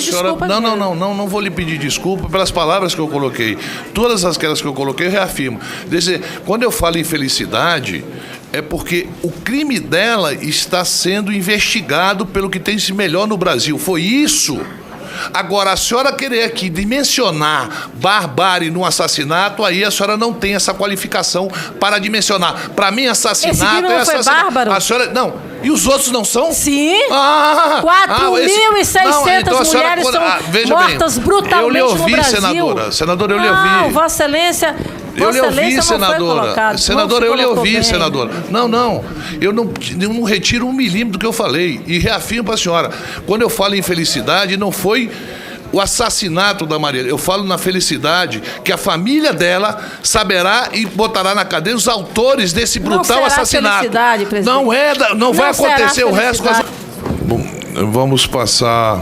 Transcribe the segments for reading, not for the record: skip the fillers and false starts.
desculpa. Não vou lhe pedir desculpa pelas palavras que eu coloquei. Todas aquelas que eu coloquei, eu reafirmo. Quando eu falo em felicidade, é porque o crime dela está sendo investigado pelo que tem de melhor no Brasil. Foi isso. Agora, a senhora querer aqui dimensionar barbárie no assassinato, aí a senhora não tem essa qualificação para dimensionar. Para mim, assassinato esse crime não é assassinato. Foi bárbaro? A senhora, não. E os outros não são? Sim. 4.600 mulheres são mortas brutalmente no Brasil. Eu lhe ouvi, senadora. Senadora, eu lhe ouvi. Não, Vossa Excelência... Eu lhe ouvi, senadora. Senadora, eu lhe ouvi, senadora. Não. Eu não retiro 1 milímetro do que eu falei. E reafirmo para a senhora. Quando eu falo em felicidade, não foi o assassinato da Marielle. Eu falo na felicidade que a família dela saberá e botará na cadeia os autores desse brutal assassinato. Não vai acontecer o resto. Bom, vamos passar...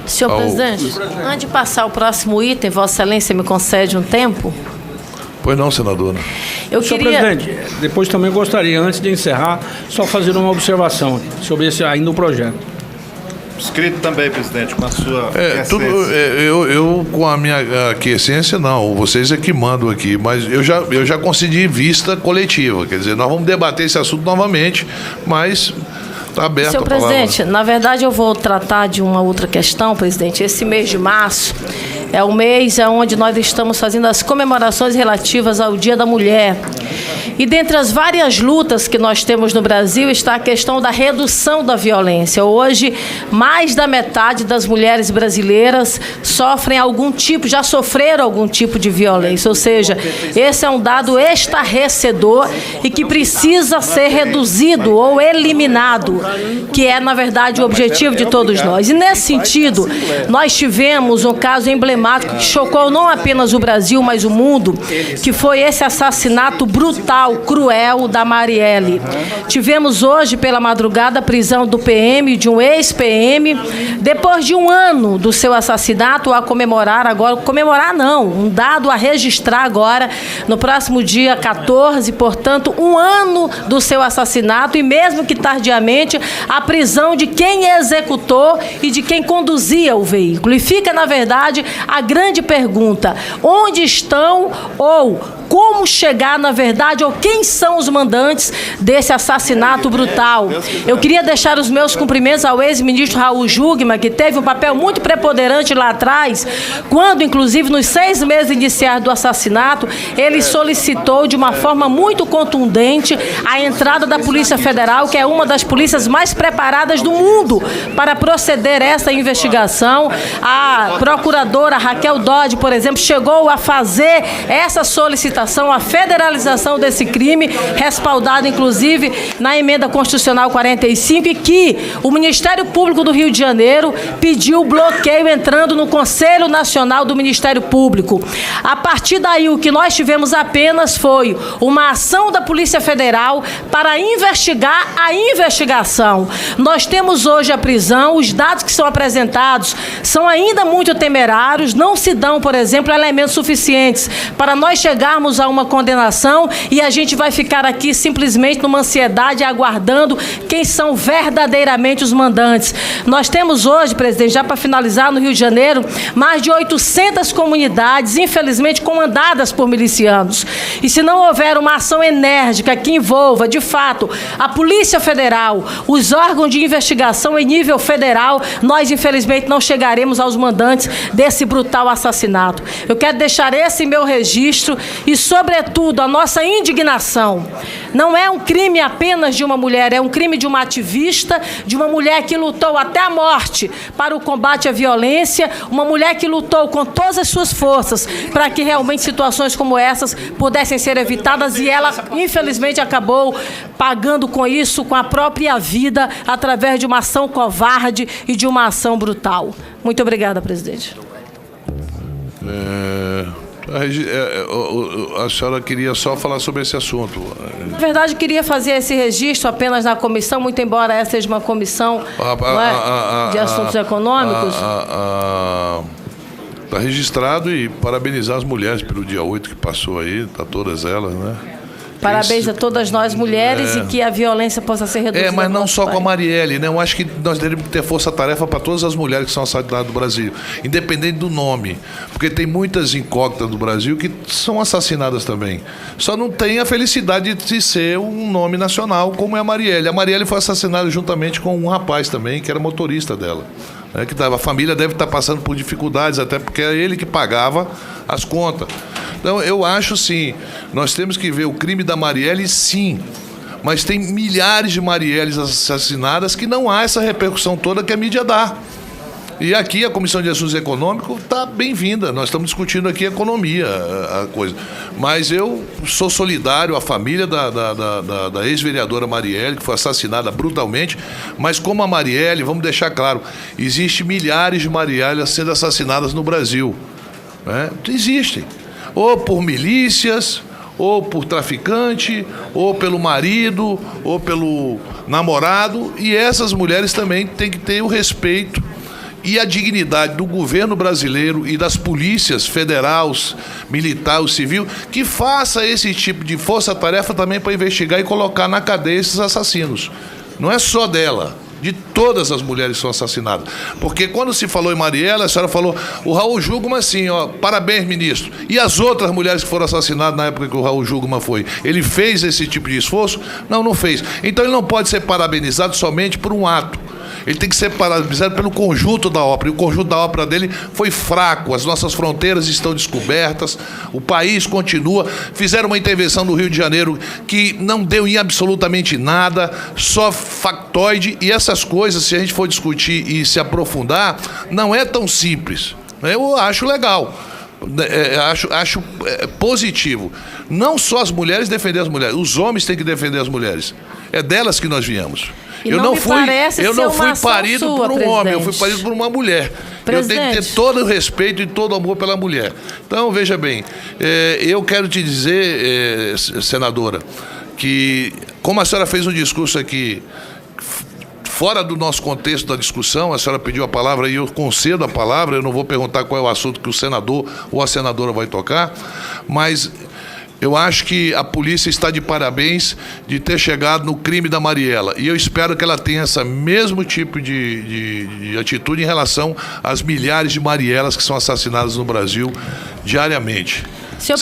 Senhor presidente, antes de passar o próximo item, Vossa Excelência me concede um tempo? Pois não, senadora. Senhor presidente, depois também gostaria, antes de encerrar, só fazer uma observação sobre ainda o projeto. Escrito também, presidente, com a sua eu com a minha aquiescência, não. Vocês é que mandam aqui. Mas eu já concedi vista coletiva. Quer dizer, nós vamos debater esse assunto novamente, mas... Está aberto. Senhor presidente, na verdade eu vou tratar de uma outra questão, presidente. Esse mês de março é o mês onde nós estamos fazendo as comemorações relativas ao Dia da Mulher. E dentre as várias lutas que nós temos no Brasil está a questão da redução da violência. Hoje, mais da metade das mulheres brasileiras já sofreram algum tipo de violência. Ou seja, esse é um dado estarrecedor e que precisa ser reduzido ou eliminado, que é, na verdade, o objetivo de todos nós. E, nesse sentido, nós tivemos um caso emblemático que chocou não apenas o Brasil, mas o mundo, que foi esse assassinato brutal, cruel, da Marielle. Tivemos hoje, pela madrugada, a prisão do PM, de um ex-PM, depois de 1 ano do seu assassinato, a comemorar agora, um dado a registrar agora, no próximo dia 14, portanto, 1 ano do seu assassinato, e mesmo que tardiamente, a prisão de quem executou e de quem conduzia o veículo. E fica, na verdade, a grande pergunta: onde estão ou como chegar, na verdade, ou quem são os mandantes desse assassinato brutal? Eu queria deixar os meus cumprimentos ao ex-ministro Raul Jungmann, que teve um papel muito preponderante lá atrás, quando, inclusive, nos 6 meses iniciais do assassinato, ele solicitou de uma forma muito contundente a entrada da Polícia Federal, que é uma das polícias mais preparadas do mundo para proceder a essa investigação. A procuradora Raquel Dodge, por exemplo, chegou a fazer essa solicitação, a federalização desse crime, respaldado inclusive na emenda constitucional 45, e que o Ministério Público do Rio de Janeiro pediu bloqueio entrando no Conselho Nacional do Ministério Público. A partir daí, o que nós tivemos apenas foi uma ação da Polícia Federal para investigar a investigação. Nós temos hoje a prisão, os dados que são apresentados são ainda muito temerários, não se dão, por exemplo, elementos suficientes para nós chegarmos a uma condenação, e a gente vai ficar aqui simplesmente numa ansiedade aguardando quem são verdadeiramente os mandantes. Nós temos hoje, presidente, já para finalizar, no Rio de Janeiro, mais de 800 comunidades, infelizmente, comandadas por milicianos. E se não houver uma ação enérgica que envolva, de fato, a Polícia Federal, os órgãos de investigação em nível federal, nós, infelizmente, não chegaremos aos mandantes desse brutal assassinato. Eu quero deixar esse meu registro e, sobretudo, a nossa indignação. Não é um crime apenas de uma mulher, é um crime de uma ativista, de uma mulher que lutou até a morte para o combate à violência, uma mulher que lutou com todas as suas forças para que realmente situações como essas pudessem ser evitadas, e ela, infelizmente, acabou pagando com isso, com a própria vida, através de uma ação covarde e de uma ação brutal. Muito obrigada, presidente. A senhora queria só falar sobre esse assunto. Na verdade, queria fazer esse registro apenas na comissão, muito embora essa seja uma comissão de assuntos econômicos. Está registrado, e parabenizar as mulheres pelo dia 8 que passou aí, tá todas elas, né? Parabéns a todas nós mulheres e que a violência possa ser reduzida. Mas não só com a Marielle, né? Eu acho que nós devemos ter força-tarefa para todas as mulheres que são assassinadas no Brasil, independente do nome. Porque tem muitas incógnitas no Brasil que são assassinadas também. Só não tem a felicidade de ser um nome nacional, como é a Marielle. A Marielle foi assassinada juntamente com um rapaz também, que era motorista dela. A família deve estar passando por dificuldades, até porque é ele que pagava as contas. Então, eu acho, sim, nós temos que ver o crime da Marielle, sim, mas tem milhares de Marielles assassinadas que não há essa repercussão toda que a mídia dá. E aqui a Comissão de Assuntos Econômicos está bem-vinda. Nós estamos discutindo aqui economia, a coisa. Mas eu sou solidário à família da ex-vereadora Marielle, que foi assassinada brutalmente. Mas como a Marielle, vamos deixar claro, existe milhares de Marielles sendo assassinadas no Brasil. Né? Existem. Ou por milícias, ou por traficante, ou pelo marido, ou pelo namorado. E essas mulheres também têm que ter o respeito e a dignidade do governo brasileiro e das polícias federal, militar, civil, que faça esse tipo de força-tarefa também para investigar e colocar na cadeia esses assassinos. Não é só dela, de todas as mulheres que são assassinadas. Porque quando se falou em Marielle, a senhora falou, o Raul Jungmann, assim, parabéns, ministro. E as outras mulheres que foram assassinadas na época que o Raul Jungmann foi? Ele fez esse tipo de esforço? Não, não fez. Então ele não pode ser parabenizado somente por um ato. Ele tem que ser parabenizado pelo conjunto da ópera. E o conjunto da ópera dele foi fraco. As nossas fronteiras estão descobertas. O país continua. Fizeram uma intervenção no Rio de Janeiro que não deu em absolutamente nada, só factoide. E essas coisas, se a gente for discutir e se aprofundar, não é tão simples. Eu acho legal. Acho positivo. Não só as mulheres defender as mulheres. Os homens têm que defender as mulheres. É delas que nós viemos. Eu não fui parido por um homem, eu fui parido por uma mulher. Presidente. Eu tenho que ter todo o respeito e todo o amor pela mulher. Então, veja bem, eu quero te dizer, senadora, que como a senhora fez um discurso aqui fora do nosso contexto da discussão, a senhora pediu a palavra e eu concedo a palavra, eu não vou perguntar qual é o assunto que o senador ou a senadora vai tocar, mas eu acho que a polícia está de parabéns de ter chegado no crime da Mariela. E eu espero que ela tenha esse mesmo tipo de atitude em relação às milhares de Marielas que são assassinadas no Brasil diariamente. Senhor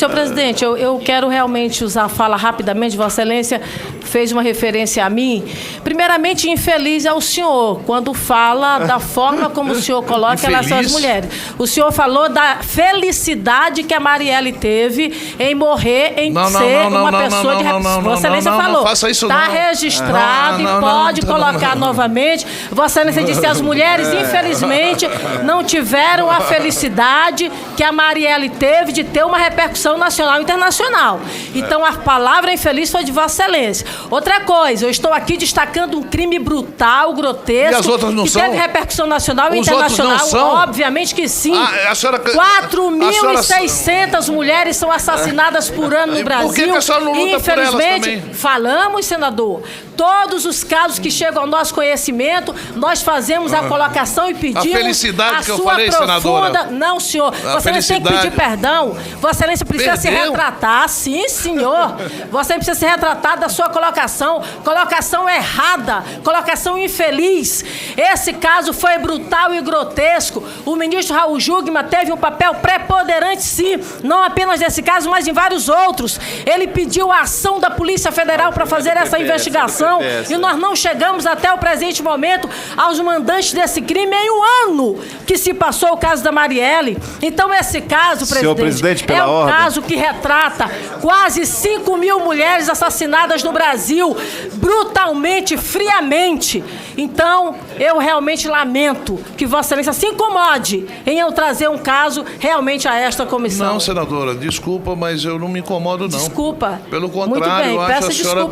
presidente, eu quero realmente usar a fala rapidamente. Vossa Excelência fez uma referência a mim. Primeiramente, infeliz é o senhor, quando fala da forma como o senhor coloca em relação às mulheres. O senhor falou da felicidade que a Marielle teve em morrer, em ser uma pessoa de... Vossa Excelência falou. Não faça isso, está registrado e pode colocar novamente. Vossa Excelência disse que as mulheres, infelizmente, não tiveram a felicidade que a Marielle teve de ter uma repercussão nacional e internacional. Então, a palavra infeliz foi de Vossa Excelência. Outra coisa, eu estou aqui destacando um crime brutal, grotesco, e as outras não que são? Teve repercussão nacional e internacional. Obviamente que sim. 4.600 mulheres são assassinadas por ano no Brasil. Por que a senhora não luta por elas também? Falamos, senador, todos os casos que chegam ao nosso conhecimento, nós fazemos a colocação e pedimos a felicidade a que eu sua falei, profunda... senadora. Não, senhor. Vossa Excelência tem que pedir perdão. Vossa Excelência precisa se retratar. Sim, senhor. Vossa Excelência precisa se retratar da sua colocação. Colocação errada. Colocação infeliz. Esse caso foi brutal e grotesco. O ministro Raul Jungmann teve um papel preponderante, sim. Não apenas nesse caso, mas em vários outros. Ele pediu a ação da Polícia Federal para fazer essa investigação. E nós não chegamos até o presente momento aos mandantes desse crime em um ano que se passou o caso da Marielle. Então, esse caso, presidente, é um caso que retrata quase 5.000 mulheres assassinadas no Brasil, brutalmente, friamente. Então, eu realmente lamento que Vossa Excelência se incomode em eu trazer um caso realmente a esta comissão. Não, senadora, desculpa, mas eu não me incomodo, não. Desculpa. Pelo contrário, muito bem, eu acho a senhora...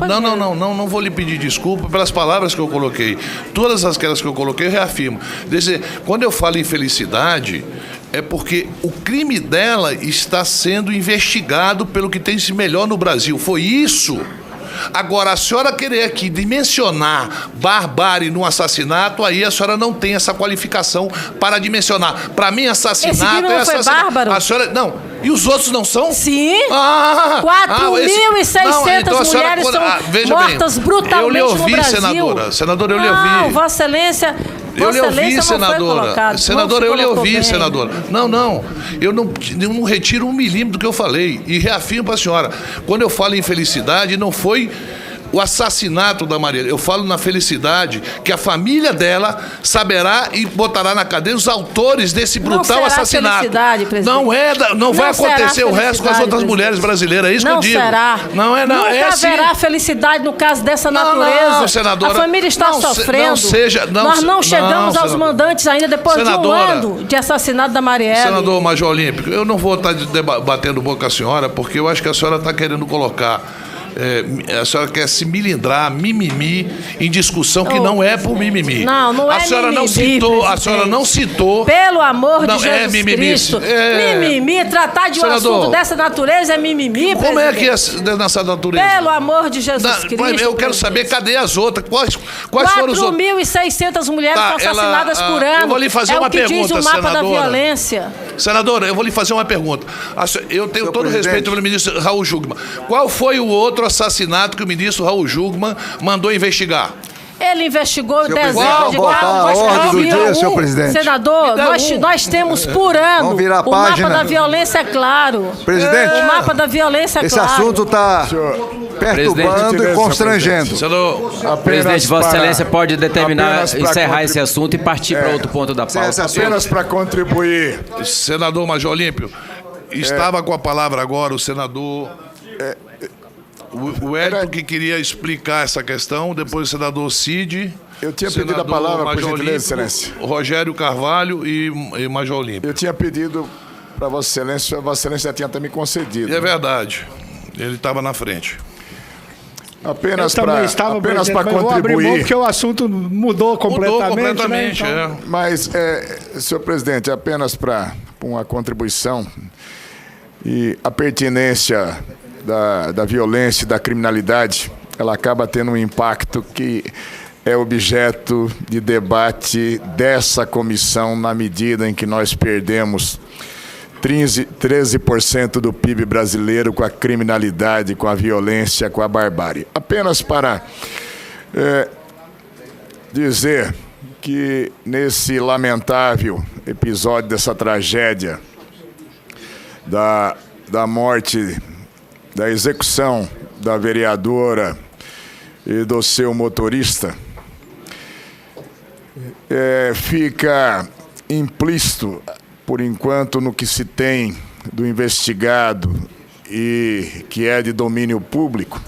Não vou lhe pedir desculpa pelas palavras que eu coloquei. Todas aquelas que eu coloquei, eu reafirmo. Quando eu falo em felicidade, é porque o crime dela está sendo investigado pelo que tem de melhor no Brasil. Foi isso. Agora, a senhora querer aqui dimensionar barbárie no assassinato, aí a senhora não tem essa qualificação para dimensionar. Para mim, assassinato esse crime não é foi assassinato. bárbaro? A senhora, não. E os outros não são? Sim. 4.600 então mulheres são mortas brutalmente eu lhe ouvi, no Brasil. Senadora. Senadora, eu lhe ouvi. Não, Vossa Excelência... Eu lhe ouvi, senadora. Senadora, eu lhe ouvi, senadora. Não. Eu não retiro um milímetro do que eu falei. E reafirmo para a senhora. Quando eu falo em felicidade, não foi o assassinato da Marielle. Eu falo na felicidade que a família dela saberá e botará na cadeia os autores desse brutal assassinato. Não vai acontecer o resto com as outras mulheres brasileiras. É isso que eu digo. Não será. Não é, não. Nunca haverá felicidade no caso dessa natureza. Não, senadora. A família está sofrendo. Nós não chegamos aos mandantes ainda depois de um ano de assassinato da Marielle. Senador Major Olímpico, eu não vou estar batendo boca com a senhora, porque eu acho que a senhora está querendo colocar... a senhora quer se milindrar, mimimi, em discussão que não é por mimimi. Não é a senhora mimimi, não citou, presidente. A senhora não citou. Pelo amor de Jesus mimimi. Cristo. Mimimi, tratar de um assunto dessa natureza é mimimi, como presidente. É que é nessa natureza? Pelo amor de Jesus Cristo. Eu quero saber, cadê as outras? Quais foram os outros? 4.600 mulheres são assassinadas por ano. Eu vou lhe fazer uma pergunta, diz o mapa senadora. da violência. Senadora, eu vou lhe fazer uma pergunta. Eu tenho todo o respeito pelo ministro Raul Jungmann. Qual foi o outro assassinato que o ministro Raul Jungmann mandou investigar? Ele investigou dezenas de ordem do dia, senhor presidente. Senador, nós temos por ano o mapa da violência, é claro. Presidente, o mapa da violência, é esse claro. assunto está perturbando e constrangendo. Presidente, Vossa Excelência pode determinar encerrar esse assunto e partir para outro ponto da pauta. Apenas para contribuir. Senador Major Olímpio, estava com a palavra agora o senador... O Hélio que queria explicar essa questão, depois o senador Cid. Eu tinha pedido a palavra, por gentileza, Excelência. Rogério Carvalho e Major Olímpio. Eu tinha pedido para Vossa Excelência já tinha até me concedido. É verdade, ele estava na frente. Apenas para contribuir. Porque o assunto mudou completamente. Né? Então... Mas, senhor presidente, apenas para uma contribuição e a pertinência da violência e da criminalidade, ela acaba tendo um impacto que é objeto de debate dessa comissão na medida em que nós perdemos 13% do PIB brasileiro com a criminalidade, com a violência, com a barbárie. Apenas para dizer que nesse lamentável episódio dessa tragédia da morte, da execução da vereadora e do seu motorista, fica implícito, por enquanto, no que se tem do investigado e que é de domínio público,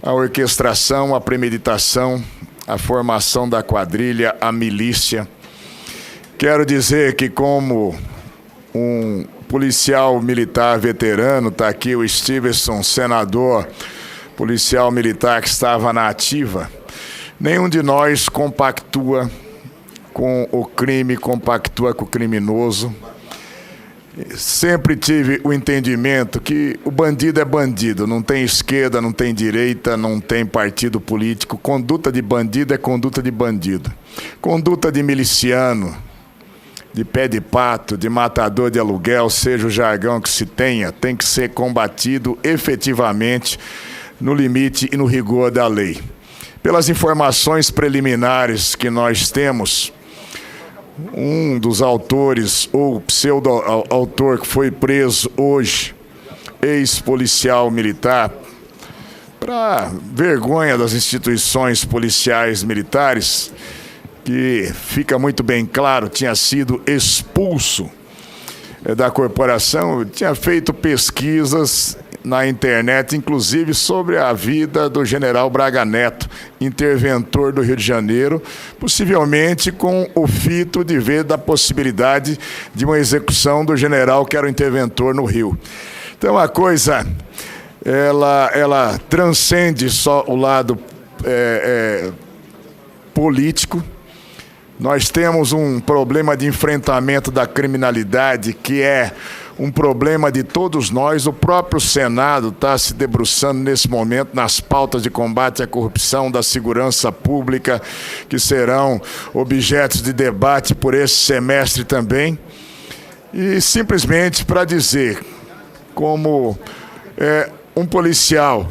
a orquestração, a premeditação, a formação da quadrilha, a milícia. Quero dizer que, como um policial militar veterano, está aqui o Stevenson, senador, policial militar que estava na ativa, nenhum de nós compactua com o crime, compactua com o criminoso. Sempre tive o entendimento que o bandido é bandido, não tem esquerda, não tem direita, não tem partido político. Conduta de bandido é conduta de bandido. Conduta de miliciano, de pé de pato, de matador de aluguel, seja o jargão que se tenha, tem que ser combatido efetivamente no limite e no rigor da lei. Pelas informações preliminares que nós temos, um dos autores, ou pseudo-autor que foi preso hoje, ex-policial militar, para vergonha das instituições policiais militares, que fica muito bem claro, tinha sido expulso da corporação, tinha feito pesquisas na internet, inclusive sobre a vida do general Braga Neto, interventor do Rio de Janeiro, possivelmente com o fito de ver da possibilidade de uma execução do general que era o interventor no Rio. Então a coisa, ela transcende só o lado político. Nós temos um problema de enfrentamento da criminalidade que é um problema de todos nós. O próprio Senado está se debruçando nesse momento nas pautas de combate à corrupção, da segurança pública, que serão objetos de debate por esse semestre também. E simplesmente para dizer, como um policial,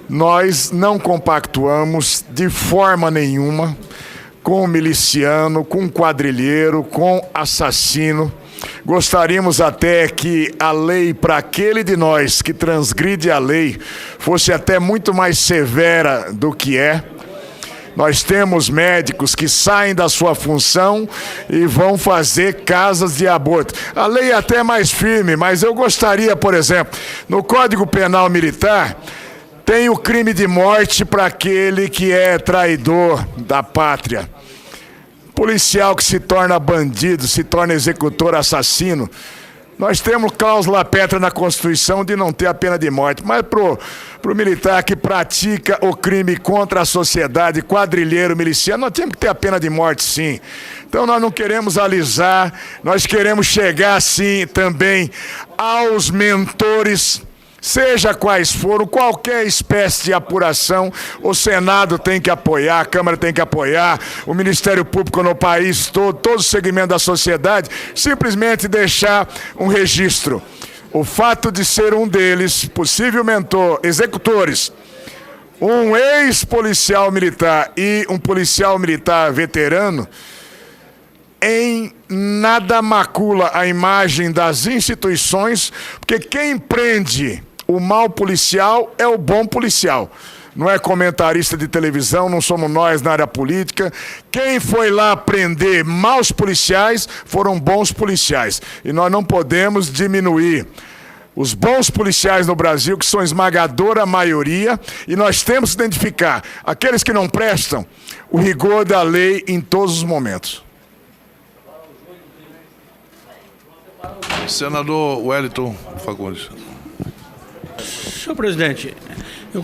nós não compactuamos de forma nenhuma com miliciano, com quadrilheiro, com assassino. Gostaríamos até que a lei para aquele de nós que transgride a lei fosse até muito mais severa do que é. Nós temos médicos que saem da sua função e vão fazer casas de aborto. A lei é até mais firme, mas eu gostaria, por exemplo, no Código Penal Militar, tem o crime de morte para aquele que é traidor da pátria. Policial que se torna bandido, se torna executor, assassino. Nós temos cláusula pétrea na Constituição de não ter a pena de morte, mas pro militar que pratica o crime contra a sociedade, quadrilheiro, miliciano, nós temos que ter a pena de morte, sim. Então nós não queremos alisar, nós queremos chegar, sim, também aos mentores. Seja quais foram, qualquer espécie de apuração, o Senado tem que apoiar, a Câmara tem que apoiar, o Ministério Público no país todo o segmento da sociedade, simplesmente deixar um registro. O fato de ser um deles, possível mentor, executores, um ex-policial militar e um policial militar veterano, em nada macula a imagem das instituições, porque quem prende o mau policial é o bom policial. Não é comentarista de televisão, não somos nós na área política. Quem foi lá prender maus policiais foram bons policiais. E nós não podemos diminuir os bons policiais no Brasil, que são esmagadora maioria, e nós temos que identificar aqueles que não prestam, o rigor da lei em todos os momentos. Senador Wellington Fagundes. Senhor presidente,